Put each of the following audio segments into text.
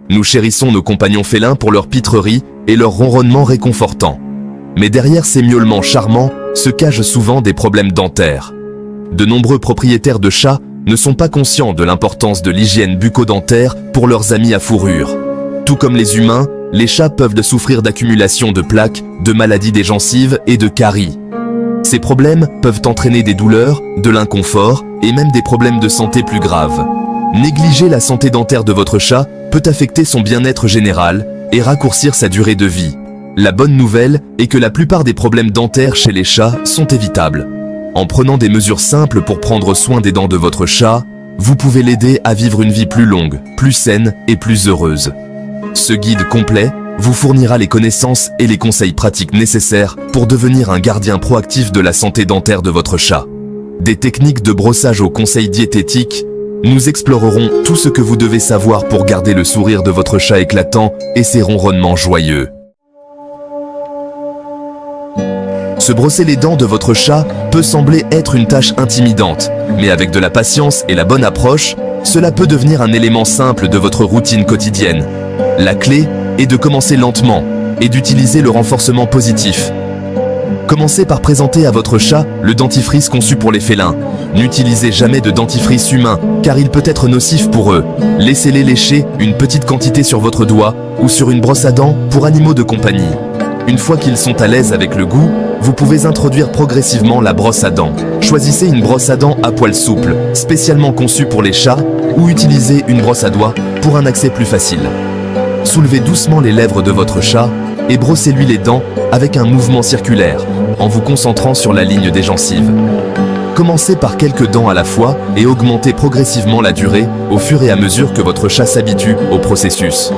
Nous chérissons nos compagnons félins pour leur pitrerie et leur ronronnement réconfortant. Mais derrière ces miaulements charmants se cachent souvent des problèmes dentaires. De nombreux propriétaires de chats ne sont pas conscients de l'importance de l'hygiène bucco-dentaire pour leurs amis à fourrure. Tout comme les humains, les chats peuvent souffrir d'accumulation de plaques, de maladies des gencives et de caries. Ces problèmes peuvent entraîner des douleurs, de l'inconfort et même des problèmes de santé plus graves. Négliger la santé dentaire de votre chat peut affecter son bien-être général et raccourcir sa durée de vie. La bonne nouvelle est que la plupart des problèmes dentaires chez les chats sont évitables. En prenant des mesures simples pour prendre soin des dents de votre chat, vous pouvez l'aider à vivre une vie plus longue, plus saine et plus heureuse. Ce guide complet vous fournira les connaissances et les conseils pratiques nécessaires pour devenir un gardien proactif de la santé dentaire de votre chat. Des techniques de brossage aux conseils diététiques, nous explorerons tout ce que vous devez savoir pour garder le sourire de votre chat éclatant et ses ronronnements joyeux. Se brosser les dents de votre chat peut sembler être une tâche intimidante, mais avec de la patience et la bonne approche, cela peut devenir un élément simple de votre routine quotidienne. La clé est de commencer lentement et d'utiliser le renforcement positif. Commencez par présenter à votre chat le dentifrice conçu pour les félins. N'utilisez jamais de dentifrice humain car il peut être nocif pour eux. Laissez-les lécher une petite quantité sur votre doigt ou sur une brosse à dents pour animaux de compagnie. Une fois qu'ils sont à l'aise avec le goût, vous pouvez introduire progressivement la brosse à dents. Choisissez une brosse à dents à poils souples, spécialement conçue pour les chats, ou utilisez une brosse à doigts pour un accès plus facile. Soulevez doucement les lèvres de votre chat et brossez-lui les dents avec un mouvement circulaire, en vous concentrant sur la ligne des gencives. Commencez par quelques dents à la fois et augmentez progressivement la durée au fur et à mesure que votre chat s'habitue au processus.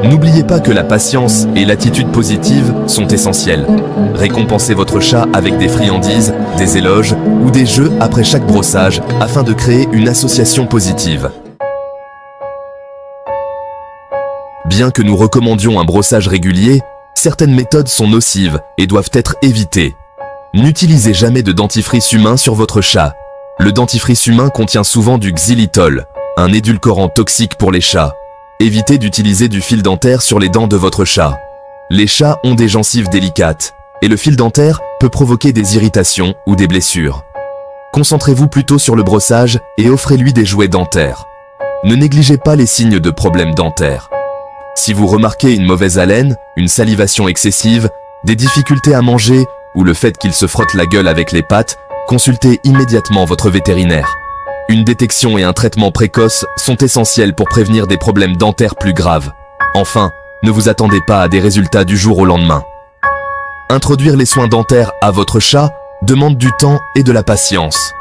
N'oubliez pas que la patience et l'attitude positive sont essentielles. Récompensez votre chat avec des friandises, des éloges ou des jeux après chaque brossage afin de créer une association positive. Bien que nous recommandions un brossage régulier, certaines méthodes sont nocives et doivent être évitées. N'utilisez jamais de dentifrice humain sur votre chat. Le dentifrice humain contient souvent du xylitol, un édulcorant toxique pour les chats. Évitez d'utiliser du fil dentaire sur les dents de votre chat. Les chats ont des gencives délicates et le fil dentaire peut provoquer des irritations ou des blessures. Concentrez-vous plutôt sur le brossage et offrez-lui des jouets dentaires. Ne négligez pas les signes de problèmes dentaires. Si vous remarquez une mauvaise haleine, une salivation excessive, des difficultés à manger ou le fait qu'il se frotte la gueule avec les pattes, consultez immédiatement votre vétérinaire. Une détection et un traitement précoce sont essentiels pour prévenir des problèmes dentaires plus graves. Enfin, ne vous attendez pas à des résultats du jour au lendemain. Introduire les soins dentaires à votre chat demande du temps et de la patience.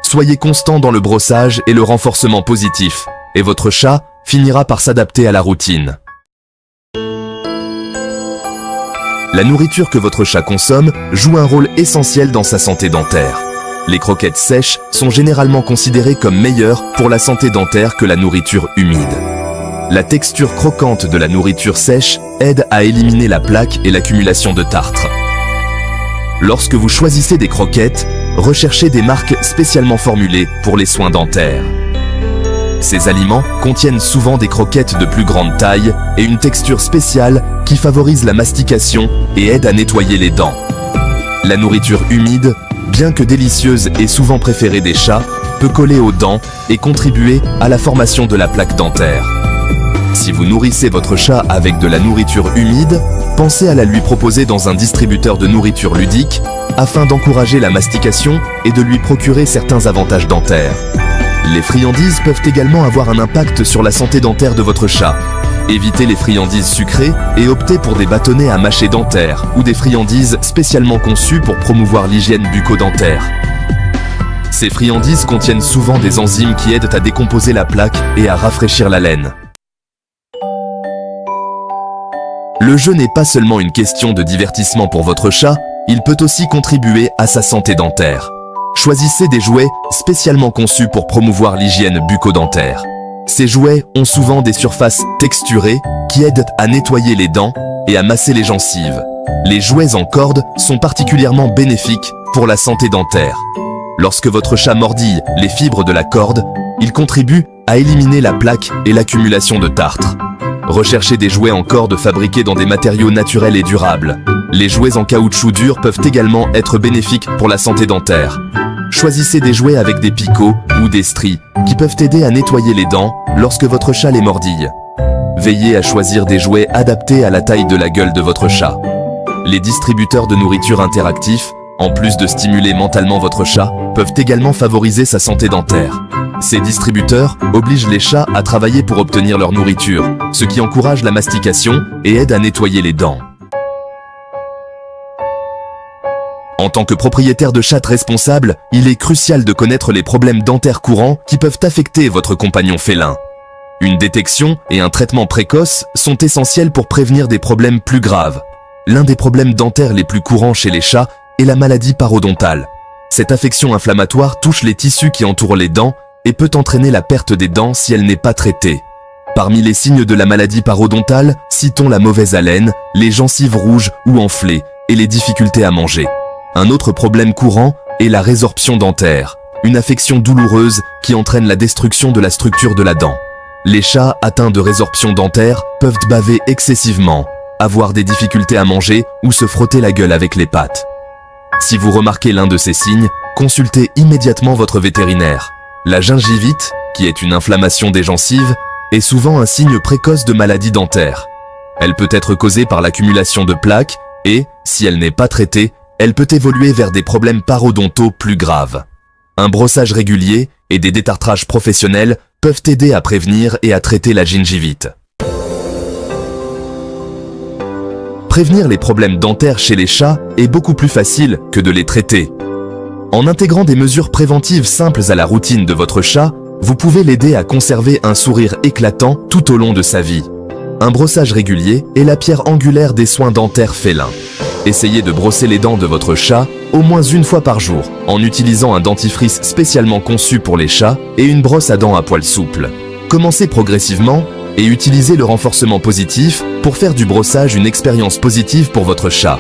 Soyez constant dans le brossage et le renforcement positif, et votre chat finira par s'adapter à la routine. La nourriture que votre chat consomme joue un rôle essentiel dans sa santé dentaire. Les croquettes sèches sont généralement considérées comme meilleures pour la santé dentaire que la nourriture humide. La texture croquante de la nourriture sèche aide à éliminer la plaque et l'accumulation de tartre. Lorsque vous choisissez des croquettes, recherchez des marques spécialement formulées pour les soins dentaires. Ces aliments contiennent souvent des croquettes de plus grande taille et une texture spéciale qui favorise la mastication et aide à nettoyer les dents. La nourriture humide, bien que délicieuse et souvent préférée des chats, peut coller aux dents et contribuer à la formation de la plaque dentaire. Si vous nourrissez votre chat avec de la nourriture humide, pensez à la lui proposer dans un distributeur de nourriture ludique afin d'encourager la mastication et de lui procurer certains avantages dentaires. Les friandises peuvent également avoir un impact sur la santé dentaire de votre chat. Évitez les friandises sucrées et optez pour des bâtonnets à mâcher dentaires ou des friandises spécialement conçues pour promouvoir l'hygiène bucco-dentaire. Ces friandises contiennent souvent des enzymes qui aident à décomposer la plaque et à rafraîchir la laine. Le jeu n'est pas seulement une question de divertissement pour votre chat, il peut aussi contribuer à sa santé dentaire. Choisissez des jouets spécialement conçus pour promouvoir l'hygiène bucco-dentaire. Ces jouets ont souvent des surfaces texturées qui aident à nettoyer les dents et à masser les gencives. Les jouets en corde sont particulièrement bénéfiques pour la santé dentaire. Lorsque votre chat mordille les fibres de la corde, il contribue à éliminer la plaque et l'accumulation de tartre. Recherchez des jouets en corde fabriqués dans des matériaux naturels et durables. Les jouets en caoutchouc dur peuvent également être bénéfiques pour la santé dentaire. Choisissez des jouets avec des picots ou des stries qui peuvent aider à nettoyer les dents lorsque votre chat les mordille. Veillez à choisir des jouets adaptés à la taille de la gueule de votre chat. Les distributeurs de nourriture interactifs, en plus de stimuler mentalement votre chat, peuvent également favoriser sa santé dentaire. Ces distributeurs obligent les chats à travailler pour obtenir leur nourriture, ce qui encourage la mastication et aide à nettoyer les dents. En tant que propriétaire de chatte responsable, il est crucial de connaître les problèmes dentaires courants qui peuvent affecter votre compagnon félin. Une détection et un traitement précoce sont essentiels pour prévenir des problèmes plus graves. L'un des problèmes dentaires les plus courants chez les chats est la maladie parodontale. Cette affection inflammatoire touche les tissus qui entourent les dents et peut entraîner la perte des dents si elle n'est pas traitée. Parmi les signes de la maladie parodontale, citons la mauvaise haleine, les gencives rouges ou enflées et les difficultés à manger. Un autre problème courant est la résorption dentaire, une affection douloureuse qui entraîne la destruction de la structure de la dent. Les chats atteints de résorption dentaire peuvent baver excessivement, avoir des difficultés à manger ou se frotter la gueule avec les pattes. Si vous remarquez l'un de ces signes, consultez immédiatement votre vétérinaire. La gingivite, qui est une inflammation des gencives, est souvent un signe précoce de maladie dentaire. Elle peut être causée par l'accumulation de plaques et, si elle n'est pas traitée, elle peut évoluer vers des problèmes parodontaux plus graves. Un brossage régulier et des détartrages professionnels peuvent aider à prévenir et à traiter la gingivite. Prévenir les problèmes dentaires chez les chats est beaucoup plus facile que de les traiter. En intégrant des mesures préventives simples à la routine de votre chat, vous pouvez l'aider à conserver un sourire éclatant tout au long de sa vie. Un brossage régulier est la pierre angulaire des soins dentaires félins. Essayez de brosser les dents de votre chat au moins une fois par jour en utilisant un dentifrice spécialement conçu pour les chats et une brosse à dents à poils souples. Commencez progressivement et utilisez le renforcement positif pour faire du brossage une expérience positive pour votre chat.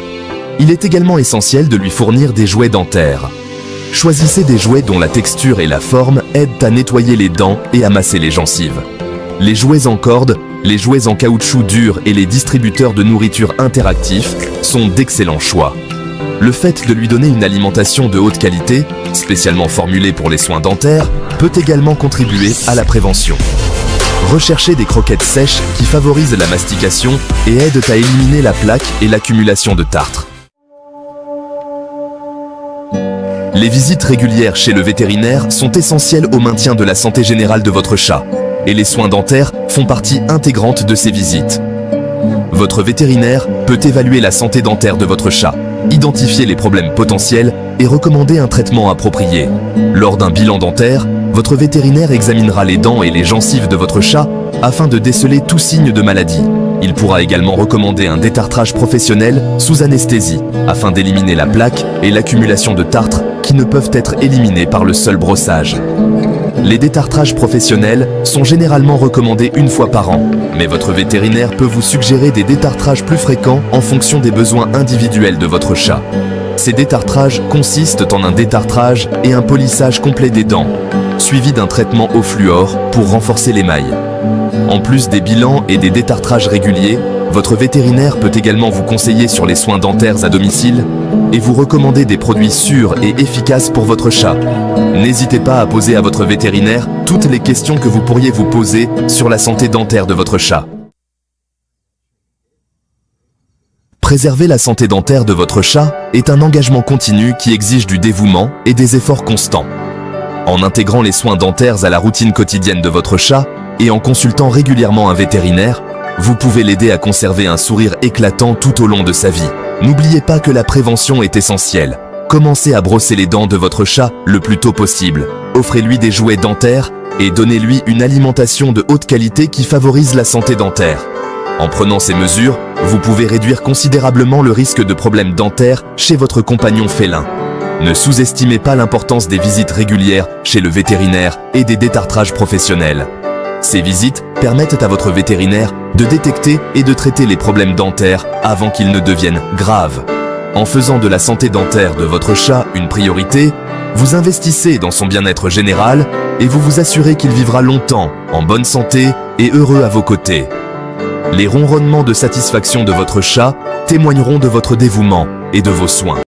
Il est également essentiel de lui fournir des jouets dentaires. Choisissez des jouets dont la texture et la forme aident à nettoyer les dents et à masser les gencives. Les jouets en corde, les jouets en caoutchouc dur et les distributeurs de nourriture interactifs sont d'excellents choix. Le fait de lui donner une alimentation de haute qualité, spécialement formulée pour les soins dentaires, peut également contribuer à la prévention. Recherchez des croquettes sèches qui favorisent la mastication et aident à éliminer la plaque et l'accumulation de tartre. Les visites régulières chez le vétérinaire sont essentielles au maintien de la santé générale de votre chat, et les soins dentaires font partie intégrante de ces visites. Votre vétérinaire peut évaluer la santé dentaire de votre chat, identifier les problèmes potentiels et recommander un traitement approprié. Lors d'un bilan dentaire, votre vétérinaire examinera les dents et les gencives de votre chat afin de déceler tout signe de maladie. Il pourra également recommander un détartrage professionnel sous anesthésie afin d'éliminer la plaque et l'accumulation de tartre qui ne peuvent être éliminés par le seul brossage. Les détartrages professionnels sont généralement recommandés une fois par an, mais votre vétérinaire peut vous suggérer des détartrages plus fréquents en fonction des besoins individuels de votre chat. Ces détartrages consistent en un détartrage et un polissage complet des dents, suivi d'un traitement au fluor pour renforcer l'émail. En plus des bilans et des détartrages réguliers, votre vétérinaire peut également vous conseiller sur les soins dentaires à domicile et vous recommander des produits sûrs et efficaces pour votre chat. N'hésitez pas à poser à votre vétérinaire toutes les questions que vous pourriez vous poser sur la santé dentaire de votre chat. Préserver la santé dentaire de votre chat est un engagement continu qui exige du dévouement et des efforts constants. En intégrant les soins dentaires à la routine quotidienne de votre chat et en consultant régulièrement un vétérinaire, vous pouvez l'aider à conserver un sourire éclatant tout au long de sa vie. N'oubliez pas que la prévention est essentielle. Commencez à brosser les dents de votre chat le plus tôt possible. Offrez-lui des jouets dentaires et donnez-lui une alimentation de haute qualité qui favorise la santé dentaire. En prenant ces mesures, vous pouvez réduire considérablement le risque de problèmes dentaires chez votre compagnon félin. Ne sous-estimez pas l'importance des visites régulières chez le vétérinaire et des détartrages professionnels. Ces visites permettent à votre vétérinaire de détecter et de traiter les problèmes dentaires avant qu'ils ne deviennent graves. En faisant de la santé dentaire de votre chat une priorité, vous investissez dans son bien-être général et vous vous assurez qu'il vivra longtemps, en bonne santé et heureux à vos côtés. Les ronronnements de satisfaction de votre chat témoigneront de votre dévouement et de vos soins.